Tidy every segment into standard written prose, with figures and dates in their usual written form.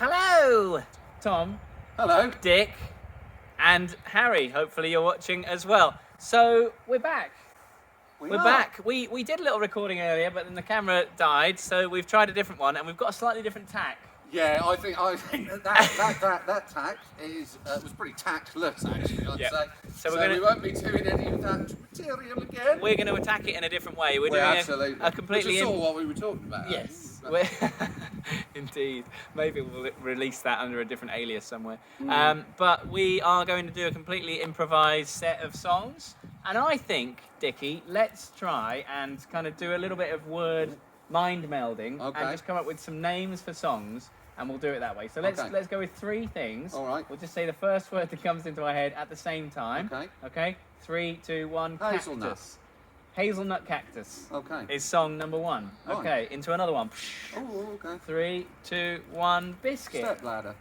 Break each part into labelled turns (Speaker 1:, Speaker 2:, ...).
Speaker 1: Hello, Tom.
Speaker 2: Hello.
Speaker 1: Dick. And Harry. Hopefully you're watching as well. So we're back. We're back. We did a little recording earlier, but then the camera died, so we've tried a different one, and we've got a slightly different tack.
Speaker 2: Yeah, I think that tack was pretty tactless, actually, I'd say. So we won't be doing any of that material again.
Speaker 1: We're going to attack it in a different way. We're doing a completely...
Speaker 2: Which is sort of what we were talking about.
Speaker 1: Yes. Indeed. Maybe we'll release that under a different alias somewhere. But we are going to do a completely improvised set of songs. And I think, Dickie, let's try and kind of do a little bit of word mind melding and just come up with some names for songs, and we'll do it that way. So let's go with three things.
Speaker 2: All right.
Speaker 1: We'll just say the first word that comes into our head at the same time.
Speaker 2: Okay.
Speaker 1: Okay. 3, 2, 1.
Speaker 2: Hazelnut.
Speaker 1: Cactus. Hazelnut Cactus.
Speaker 2: Okay.
Speaker 1: Is song number 1.
Speaker 2: Right.
Speaker 1: Okay. Into another one.
Speaker 2: Oh, okay.
Speaker 1: 3, 2, 1. Biscuit.
Speaker 2: Stepladder.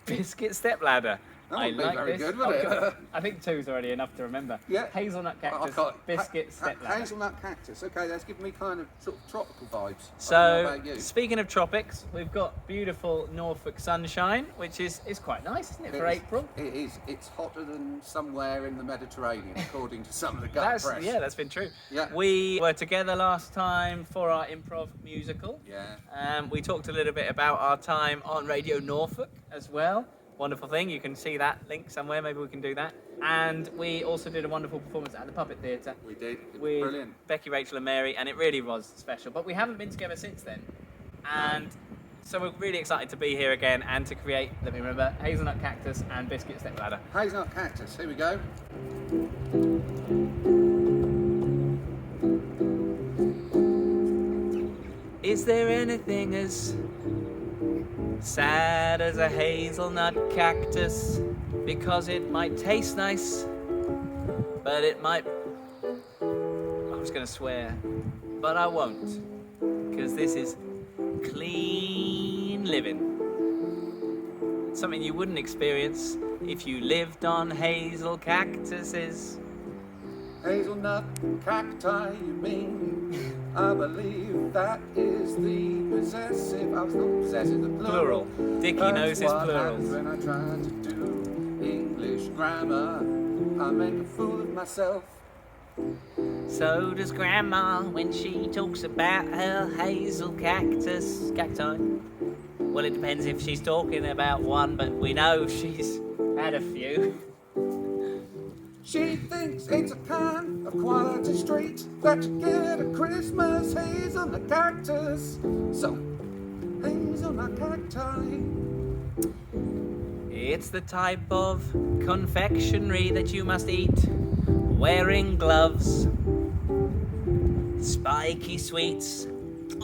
Speaker 1: Biscuit Stepladder.
Speaker 2: That
Speaker 1: I
Speaker 2: would be
Speaker 1: like
Speaker 2: very
Speaker 1: this.
Speaker 2: good, wouldn't it?
Speaker 1: I think 2's already enough to remember.
Speaker 2: Yeah.
Speaker 1: Hazelnut Cactus, Biscuit Stepladder.
Speaker 2: Hazelnut Cactus. Okay, that's giving me kind of sort of tropical vibes.
Speaker 1: So, speaking of tropics, we've got beautiful Norfolk sunshine, which is quite nice, isn't it, for April?
Speaker 2: It is. It's hotter than somewhere in the Mediterranean, according to some of the gut press.
Speaker 1: Yeah, that's been true.
Speaker 2: Yeah.
Speaker 1: We were together last time for our improv musical.
Speaker 2: Yeah.
Speaker 1: We talked a little bit about our time on Radio Norfolk as well. Wonderful thing. You can see that link somewhere. Maybe we can do that. And we also did a wonderful performance at the Puppet Theatre.
Speaker 2: We did.
Speaker 1: With
Speaker 2: brilliant.
Speaker 1: Becky, Rachel and Mary, and it really was special. But we haven't been together since then. And so we're really excited to be here again and to create, let me remember, Hazelnut Cactus and Biscuit Stepladder.
Speaker 2: Hazelnut Cactus. Here we go.
Speaker 1: Is there anything as sad as a hazelnut cactus? Because it might taste nice, but it might... I was going to swear, but I won't. Because this is clean living. Something you wouldn't experience if you lived on hazel cactuses.
Speaker 2: Hazelnut cacti, you mean? I believe that is the possessive. I was not possessive, the plural.
Speaker 1: Dickie knows his plurals.
Speaker 2: When I try to do English grammar, I make a fool of myself.
Speaker 1: So does Grandma when she talks about her hazel cacti. Well, it depends if she's talking about one, but we know she's had a few.
Speaker 2: She thinks it's a kind of quality street that you get at Christmas, hazelnut cactus. So, hazelnut cacti.
Speaker 1: It's the type of confectionery that you must eat wearing gloves. Spiky sweets.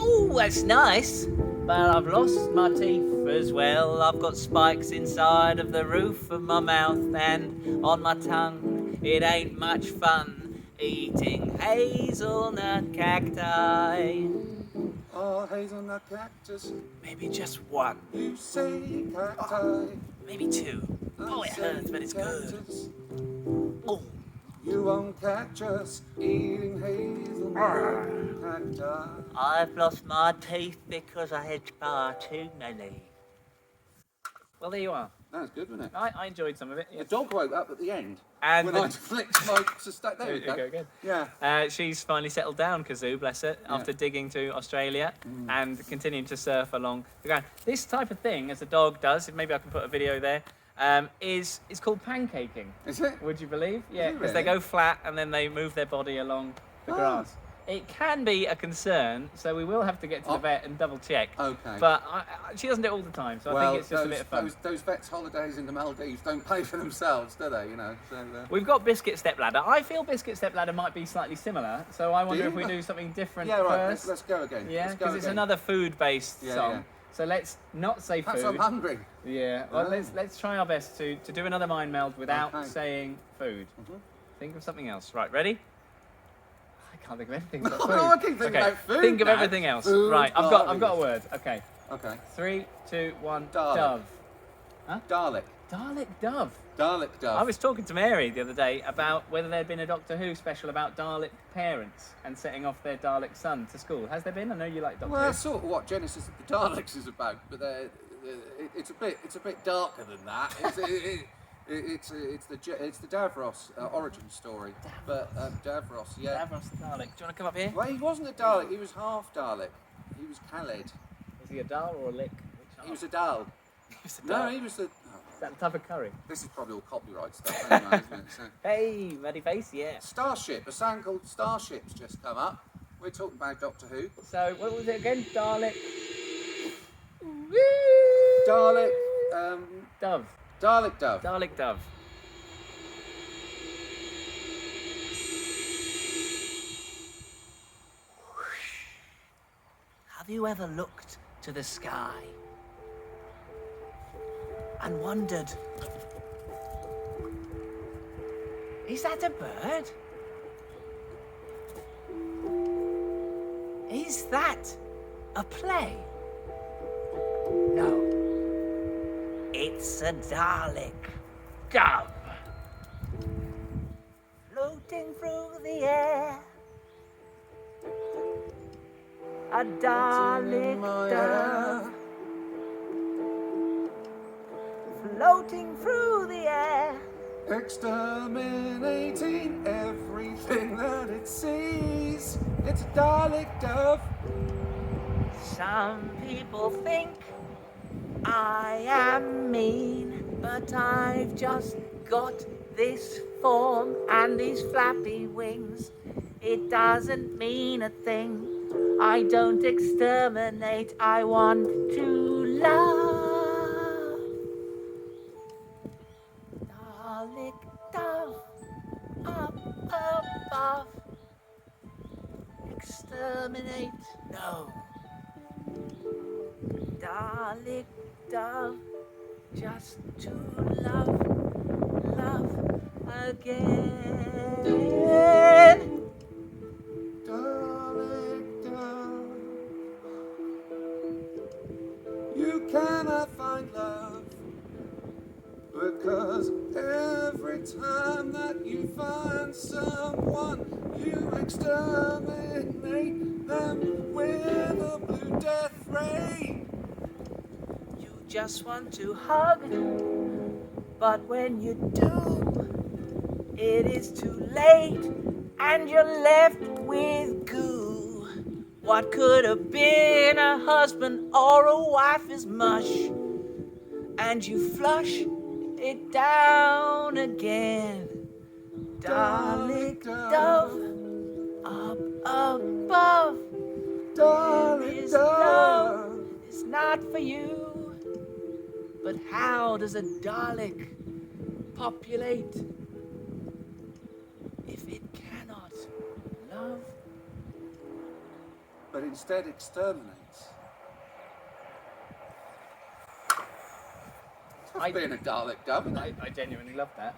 Speaker 1: Ooh, that's nice. But I've lost my teeth as well. I've got spikes inside of the roof of my mouth and on my tongue. It ain't much fun eating hazelnut cacti.
Speaker 2: Oh, hazelnut cactus.
Speaker 1: Maybe just one.
Speaker 2: You say cacti.
Speaker 1: Maybe 2. Oh, it hurts, but it's good. Oh.
Speaker 2: You won't catch us eating hazelnut cacti.
Speaker 1: I've lost my teeth because I had far too many. Well, there you are.
Speaker 2: That was good, wasn't it?
Speaker 1: I enjoyed some of it. Yes.
Speaker 2: The dog woke up at the end.
Speaker 1: And
Speaker 2: when I flicked my sustain. There we go.
Speaker 1: Good.
Speaker 2: Yeah.
Speaker 1: She's finally settled down, Kazoo, bless her, after digging to Australia and continuing to surf along the ground. This type of thing, as a dog does, maybe I can put a video there, is called pancaking.
Speaker 2: Is it?
Speaker 1: Would you believe? Yeah, because
Speaker 2: really?
Speaker 1: they go flat and then they move their body along the grass. It can be a concern, so we will have to get to the vet and double check.
Speaker 2: Okay.
Speaker 1: But she doesn't do it all the time, so I think it's just a bit of fun.
Speaker 2: Those vets' holidays in the Maldives don't pay for themselves, do they? You know. So,
Speaker 1: We've got Biscuit Stepladder. I feel Biscuit Stepladder might be slightly similar, so I wonder if we do something different first.
Speaker 2: Let's go again.
Speaker 1: Yeah, because it's another food-based song.
Speaker 2: Yeah.
Speaker 1: So let's not say food.
Speaker 2: Perhaps I'm hungry.
Speaker 1: Yeah. Well, let's try our best to do another mind meld without saying food. Think of something else. Right, ready? I can't think of anything but food.
Speaker 2: No, I keep thinking about food.
Speaker 1: Think of everything else.
Speaker 2: Food,
Speaker 1: right, I've got a word. Okay.
Speaker 2: Okay.
Speaker 1: 3, 2, 1.
Speaker 2: Dalek.
Speaker 1: Dove. Huh?
Speaker 2: Dalek.
Speaker 1: Dalek Dove.
Speaker 2: Dalek Dove.
Speaker 1: I was talking to Mary the other day about whether there'd been a Doctor Who special about Dalek parents and setting off their Dalek son to school. Has there been? I know you like Doctor Who.
Speaker 2: Well, that's sort of what Genesis of the Daleks is about, but it's a bit darker than that. It's the Davros origin story. But Davros, yeah.
Speaker 1: Davros the Dalek. Do you want to come up here?
Speaker 2: Well, he wasn't a Dalek. He was half Dalek. He was Khaled.
Speaker 1: Was he a Dal or a Lick?
Speaker 2: He was a Dal.
Speaker 1: He was a
Speaker 2: No,
Speaker 1: Dal.
Speaker 2: he was the.
Speaker 1: Is that the type of curry?
Speaker 2: This is probably all copyright stuff, anyway, isn't it? So.
Speaker 1: Hey, Muddy Face, yeah.
Speaker 2: Starship. A song called Starship's just come up. We're talking about Doctor Who.
Speaker 1: So, what was it again? Dalek.
Speaker 2: Dalek.
Speaker 1: Dove.
Speaker 2: Dalek Dove.
Speaker 1: Dalek Dove. Have you ever looked to the sky and wondered, is that a bird? Is that a play? No. It's a Dalek Dove floating through the air. A Dalek Dove floating through the air.
Speaker 2: Exterminating everything that it sees. It's a Dalek Dove.
Speaker 1: Some people think I am mean, but I've just got this form and these flappy wings. It doesn't mean a thing. I don't exterminate, I want to love. Dalek Dove, up above. Exterminate, no. Dalek Dove, just to love again.
Speaker 2: Dalek Dove. You cannot find love because every time that you find someone, you exterminate them with a blue death ray.
Speaker 1: You just want to hug, but when you do, it is too late, and you're left with goo. What could have been a husband or a wife is mush, and you flush it down again. Dalek Dove, up above.
Speaker 2: Dalek
Speaker 1: This
Speaker 2: Dove.
Speaker 1: love is not for you. But how does a Dalek populate if it cannot love?
Speaker 2: But instead exterminates. That's being a Dalek Dove, isn't it?
Speaker 1: I genuinely love that.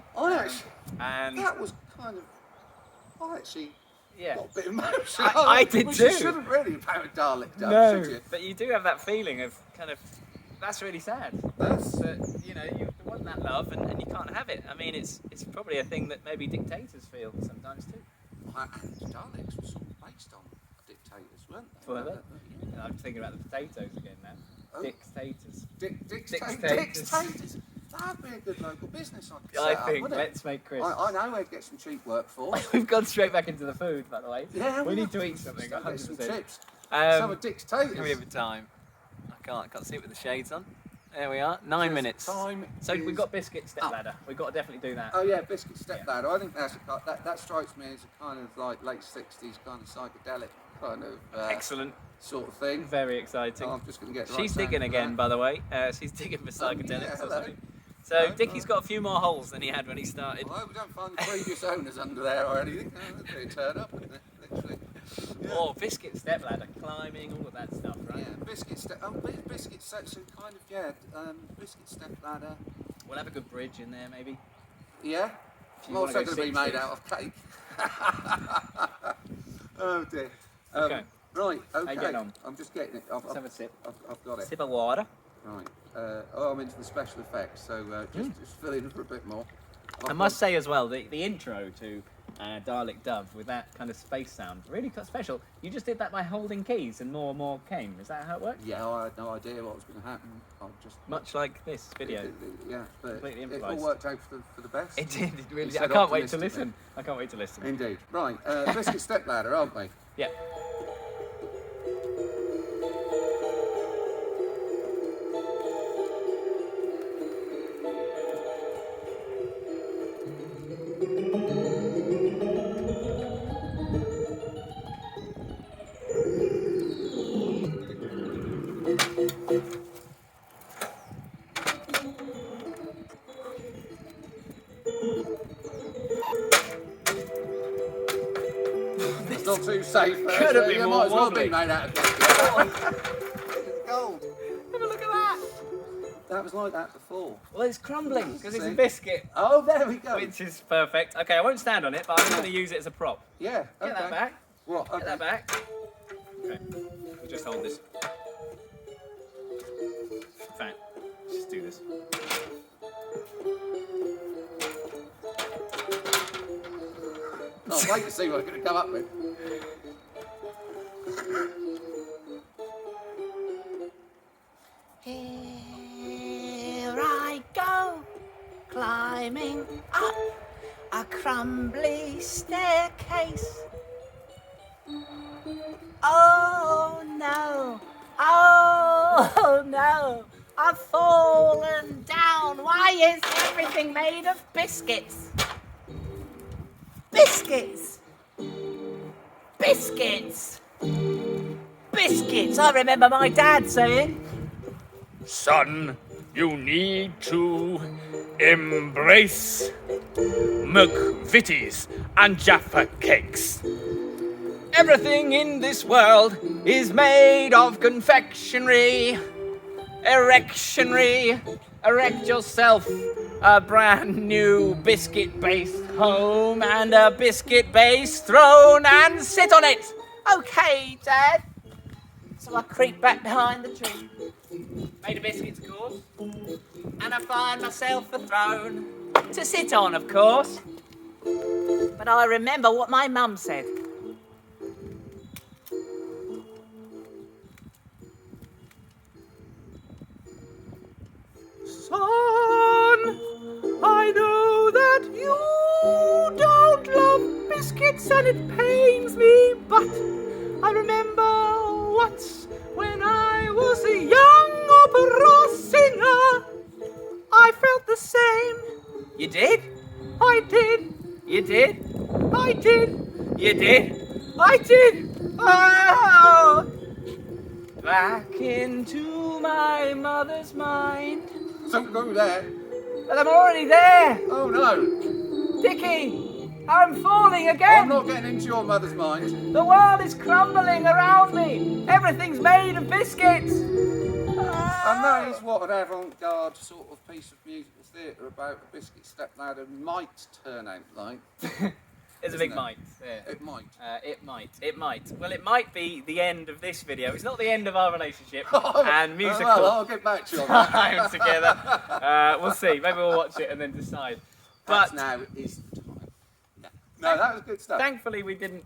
Speaker 2: And that was kind of. I actually
Speaker 1: Yeah.
Speaker 2: got a bit emotional.
Speaker 1: I did
Speaker 2: Which
Speaker 1: too.
Speaker 2: You shouldn't really about a Dalek Dove, should you?
Speaker 1: But you do have that feeling of kind of, that's really sad.
Speaker 2: That's.
Speaker 1: That, you know, you want that love and you can't have it. I mean, it's probably a thing that maybe dictators feel sometimes too.
Speaker 2: And Daleks were sort of based on dictators, weren't they?
Speaker 1: Were they? And I'm thinking about the potatoes again now.
Speaker 2: Oh.
Speaker 1: Dictators.
Speaker 2: Dictators. That'd be a good local business. I
Speaker 1: think
Speaker 2: wouldn't it?
Speaker 1: let's make crisps.
Speaker 2: I know where to get some cheap workforce.
Speaker 1: We've gone straight back into the food, by the way.
Speaker 2: Yeah,
Speaker 1: we need to eat something.
Speaker 2: Still get some
Speaker 1: 100%.
Speaker 2: chips. Some of Dick's taters.
Speaker 1: Give me a bit of time. I can't see it with the shades on. There we are. 9 minutes.
Speaker 2: Time
Speaker 1: So
Speaker 2: is
Speaker 1: we've got Biscuit Stepladder. We've got to definitely do that.
Speaker 2: Oh yeah, Biscuit Stepladder. I think that strikes me as a kind of like late '60s kind of psychedelic kind of
Speaker 1: Excellent.
Speaker 2: sort of thing.
Speaker 1: Very exciting.
Speaker 2: Oh, I'm just going to get the right
Speaker 1: She's
Speaker 2: sound
Speaker 1: digging
Speaker 2: for
Speaker 1: again,
Speaker 2: that.
Speaker 1: by the way. She's digging for psychedelics
Speaker 2: yeah,
Speaker 1: or
Speaker 2: hello.
Speaker 1: something. So
Speaker 2: Hello,
Speaker 1: Dickie's
Speaker 2: hello.
Speaker 1: got a few more holes than he had when he started.
Speaker 2: Well, I hope we don't find the previous owners under there or anything. That'd be a turn up, wouldn't it? Literally. Yeah.
Speaker 1: Oh, Biscuit Stepladder, climbing, all of that stuff, right?
Speaker 2: Yeah, Biscuit section kind of Biscuit Stepladder.
Speaker 1: We'll have a good bridge in there, maybe.
Speaker 2: Yeah.
Speaker 1: If
Speaker 2: I'm
Speaker 1: you wanna
Speaker 2: also
Speaker 1: go
Speaker 2: going to be
Speaker 1: 60s.
Speaker 2: made out of cake. Oh dear.
Speaker 1: Okay.
Speaker 2: Right.
Speaker 1: How you
Speaker 2: Okay.
Speaker 1: getting on?
Speaker 2: I'm just getting it.
Speaker 1: Let's have a sip.
Speaker 2: I've got it.
Speaker 1: Sip of water.
Speaker 2: Right. I'm into the special effects, so just fill in for a bit more.
Speaker 1: I must say as well, the intro to Dalek Dove with that kind of space sound, really quite special. You just did that by holding keys and more came. Is that how it worked?
Speaker 2: Yeah, I had no idea what was going to happen. I just
Speaker 1: Much like this video.
Speaker 2: yeah, but
Speaker 1: Completely
Speaker 2: it all
Speaker 1: improvised.
Speaker 2: worked out for the best.
Speaker 1: It did. It really
Speaker 2: You
Speaker 1: did. I
Speaker 2: said
Speaker 1: can't wait to
Speaker 2: optimistically.
Speaker 1: listen. I can't wait to listen.
Speaker 2: Indeed. Right, Biscuit Stepladder, aren't we?
Speaker 1: Yeah.
Speaker 2: It's not too safe.
Speaker 1: Could have been
Speaker 2: you
Speaker 1: more
Speaker 2: might as well
Speaker 1: wobbly.
Speaker 2: be made out of biscuit. Gold.
Speaker 1: Have a look at that.
Speaker 2: That was like that before.
Speaker 1: Well, it's crumbling because it's a
Speaker 2: See?
Speaker 1: biscuit,
Speaker 2: Oh, there we go.
Speaker 1: which is perfect. Okay, I won't stand on it, but I'm going to use it as a prop.
Speaker 2: Yeah.
Speaker 1: Get that back.
Speaker 2: What?
Speaker 1: Get that back. Okay. We'll just hold this. Fine. Just do this.
Speaker 2: I'll wait to see what I'm going to come up with.
Speaker 3: Here I go, climbing up a crumbly staircase. Oh no, oh no, I've fallen down. Why is everything made of biscuits? Biscuits! Biscuits! Biscuits! I remember my dad saying.
Speaker 4: Son, you need to embrace McVitie's and Jaffa cakes.
Speaker 1: Everything in this world is made of confectionery, erectionery. Erect yourself a brand new biscuit-based home and a biscuit-based throne and sit on it.
Speaker 3: Okay, Dad. So I creep back behind the tree.
Speaker 1: Made of biscuits, of course.
Speaker 3: And I find myself a throne to sit on, of course. But I remember what my mum said.
Speaker 1: Son, I know that you don't love biscuits and it pains me, but I remember once when I was a young opera singer, I felt the same. You did? I did. You did? I did. You did? I did. Oh! Back into my mother's mind.
Speaker 2: Something wrong with there.
Speaker 1: But I'm already there.
Speaker 2: Oh no.
Speaker 1: Dickie, I'm falling again.
Speaker 2: I'm not getting into your mother's mind.
Speaker 1: The world is crumbling around me. Everything's made of biscuits.
Speaker 2: And that is what an avant-garde sort of piece of musical theatre about a biscuit stepladder might turn out like.
Speaker 1: It's a
Speaker 2: Isn't
Speaker 1: big
Speaker 2: it?
Speaker 1: might. Yeah.
Speaker 2: It might.
Speaker 1: It might. It might. Well, it might be the end of this video. It's not the end of our relationship and musical
Speaker 2: Well, I'll get back to you on that.
Speaker 1: time together. We'll see. Maybe we'll watch it and then decide.
Speaker 2: But
Speaker 1: But
Speaker 2: now is the time. No, that was good stuff.
Speaker 1: thankfully, we didn't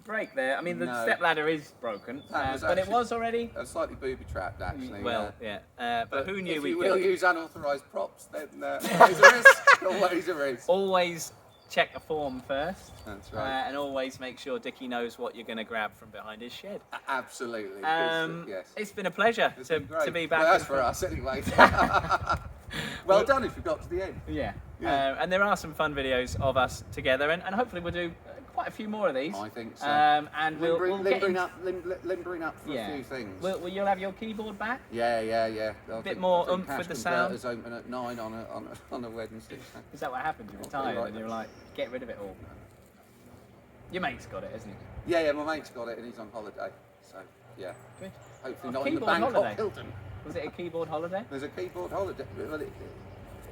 Speaker 1: break there. I mean, the
Speaker 2: No.
Speaker 1: stepladder is broken,
Speaker 2: That was
Speaker 1: but it
Speaker 2: actually-
Speaker 1: was already.
Speaker 2: Slightly booby-trapped, actually.
Speaker 1: Well, yeah. But who knew
Speaker 2: if
Speaker 1: we
Speaker 2: you will
Speaker 1: could
Speaker 2: use unauthorised props, then always a risk. Always a risk.
Speaker 1: always check a form first.
Speaker 2: That's right.
Speaker 1: And always make sure Dickie knows what you're going to grab from behind his shed.
Speaker 2: Absolutely. Yes.
Speaker 1: It's been a pleasure
Speaker 2: It's
Speaker 1: to
Speaker 2: been great.
Speaker 1: be back.
Speaker 2: Well, that's
Speaker 1: in-
Speaker 2: for us anyway. Well done if you got to the end.
Speaker 1: Yeah.
Speaker 2: Yeah.
Speaker 1: And there are some fun videos of us together, and hopefully we'll do quite a few more of these.
Speaker 2: I think so.
Speaker 1: And we'll get
Speaker 2: limbering
Speaker 1: into-
Speaker 2: limbering up for
Speaker 1: yeah.
Speaker 2: a few things.
Speaker 1: Will you'll have your keyboard back?
Speaker 2: Yeah.
Speaker 1: Bit more oomph with the sound.
Speaker 2: Is open at 9 on a Wednesday. So.
Speaker 1: Is that what happened? You retired
Speaker 2: right
Speaker 1: and you were
Speaker 2: then.
Speaker 1: like, get rid of it all. Your mate's got it, hasn't he?
Speaker 2: Yeah, my mate's got it and he's on holiday. So yeah,
Speaker 1: Good.
Speaker 2: hopefully
Speaker 1: A
Speaker 2: not in the
Speaker 1: keyboard
Speaker 2: Bangkok
Speaker 1: holiday?
Speaker 2: Hilton.
Speaker 1: Was it a keyboard holiday?
Speaker 2: There's a keyboard holiday. Well,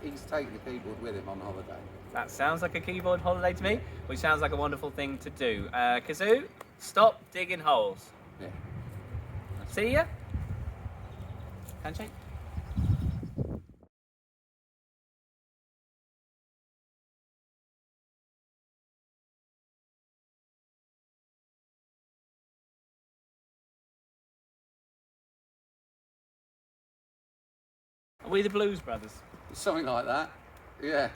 Speaker 2: he's taking the keyboard with him on holiday.
Speaker 1: That sounds like a keyboard holiday to me, which sounds like a wonderful thing to do. Kazoo, stop digging holes.
Speaker 2: Yeah.
Speaker 1: See ya. Handshake. Are we the Blues Brothers?
Speaker 2: Something like that. Yeah.